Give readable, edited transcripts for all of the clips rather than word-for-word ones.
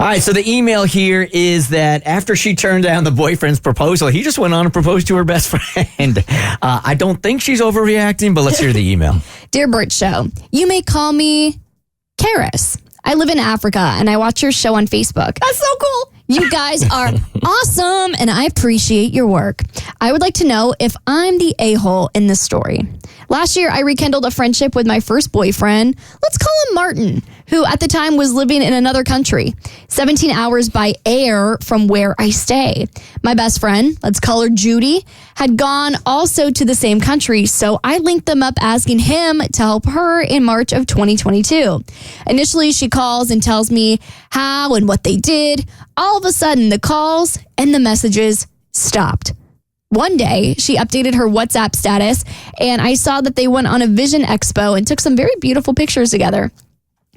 All right, so the email here is that after she turned down the boyfriend's proposal, he just went on and proposed to her best friend. I don't think she's overreacting, but let's hear the email. Dear Bert Show, you may call me Karis. I live in Africa and I watch your show on Facebook. That's so cool. You guys are awesome and I appreciate your work. I would like to know if I'm the a-hole in this story. Last year, I rekindled a friendship with my first boyfriend. Let's call him Martin, who at the time was living in another country, 17 hours by air from where I stay. My best friend, let's call her Judy, had gone also to the same country, so I linked them up asking him to help her in March of 2022. Initially, she calls and tells me how and what they did. All of a sudden, the calls and the messages stopped. One day, she updated her WhatsApp status, and I saw that they went on a Vision Expo and took some very beautiful pictures together.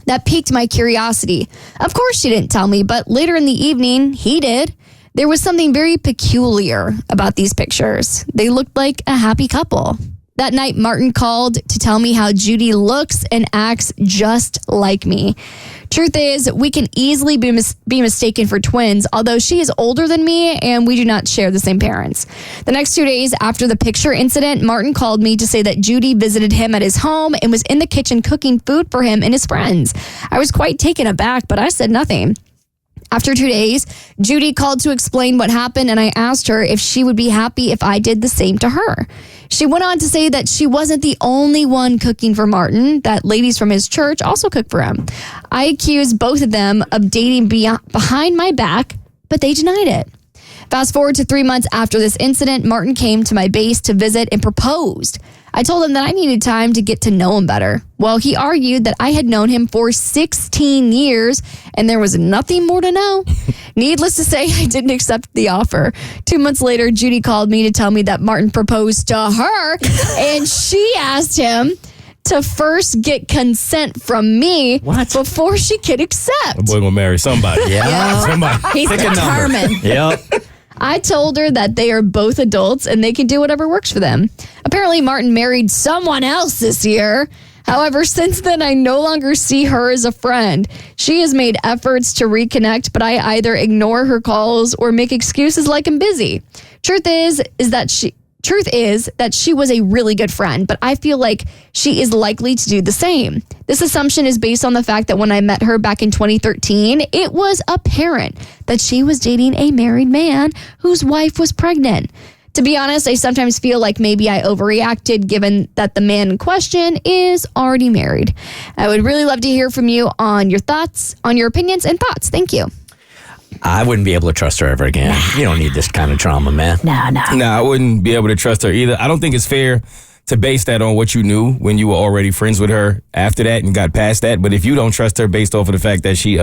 That piqued my curiosity. Of course, she didn't tell me, but later in the evening, he did. There was something very peculiar about these pictures. They looked like a happy couple. That night, Martin called to tell me how Judy looks and acts just like me. Truth is, we can easily be mistaken for twins, although she is older than me and we do not share the same parents. The next 2 days after the picture incident, Martin called me to say that Judy visited him at his home and was in the kitchen cooking food for him and his friends. I was quite taken aback, but I said nothing. After 2 days, Judy called to explain what happened, and I asked her if she would be happy if I did the same to her. She went on to say that she wasn't the only one cooking for Martin, that ladies from his church also cook for him. I accused both of them of dating behind my back, but they denied it. Fast forward to 3 months after this incident, Martin came to my base to visit and proposed. I told him that I needed time to get to know him better. Well, he argued that I had known him for 16 years and there was nothing more to know. Needless to say, I didn't accept the offer. 2 months later, Judy called me to tell me that Martin proposed to her and she asked him to first get consent from me before she could accept. The boy gonna marry somebody. Yeah. Somebody. He's determined. Yep. I told her that they are both adults and they can do whatever works for them. Apparently, Martin married someone else this year. However, since then, I no longer see her as a friend. She has made efforts to reconnect, but I either ignore her calls or make excuses like I'm busy. Truth is that she was a really good friend, but I feel like she is likely to do the same. This assumption is based on the fact that when I met her back in 2013, it was apparent that she was dating a married man whose wife was pregnant. To be honest, I sometimes feel like maybe I overreacted given that the man in question is already married. I would really love to hear from you on your thoughts, on your opinions and thoughts. Thank you. I wouldn't be able to trust her ever again. You don't need this kind of trauma, man. No. I wouldn't be able to trust her either. I don't think it's fair to base that on what you knew when you were already friends with her after that and got past that. But if you don't trust her based off of the fact that she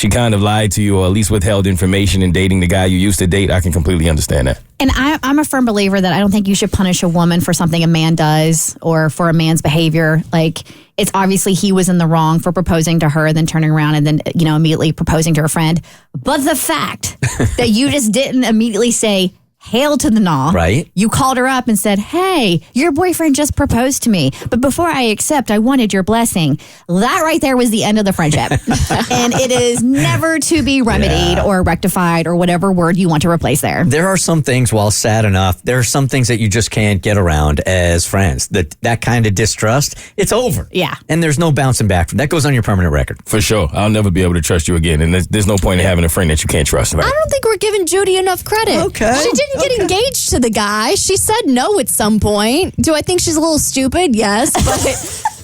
kind of lied to you or at least withheld information in dating the guy you used to date, I can completely understand that. And I'm a firm believer that I don't think you should punish a woman for something a man does or for a man's behavior. Like, it's obviously he was in the wrong for proposing to her, then turning around and then, immediately proposing to her friend. But the fact that you just didn't immediately say, hail to the gnaw. Right. You called her up and said, hey, your boyfriend just proposed to me, but before I accept, I wanted your blessing. That right there was the end of the friendship. And it is never to be remedied or rectified or whatever word you want to replace there. There are some things, while sad enough, there are some things that you just can't get around as friends. That kind of distrust, it's over. Yeah. And there's no bouncing back. That goes on your permanent record. For sure. I'll never be able to trust you again. And there's no point in having a friend that you can't trust. Right? I don't think we're giving Judy enough credit. Okay. She didn't get engaged to the guy. She said no at some point. Do I think she's a little stupid? Yes.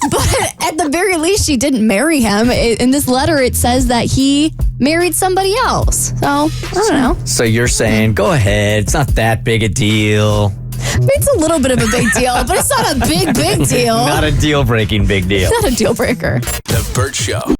But at the very least, she didn't marry him. In this letter, it says that he married somebody else. So, I don't know. So you're saying, go ahead. It's not that big a deal. It's a little bit of a big deal, but it's not a big deal. Not a deal-breaking big deal. Not a deal breaker. The Bert Show.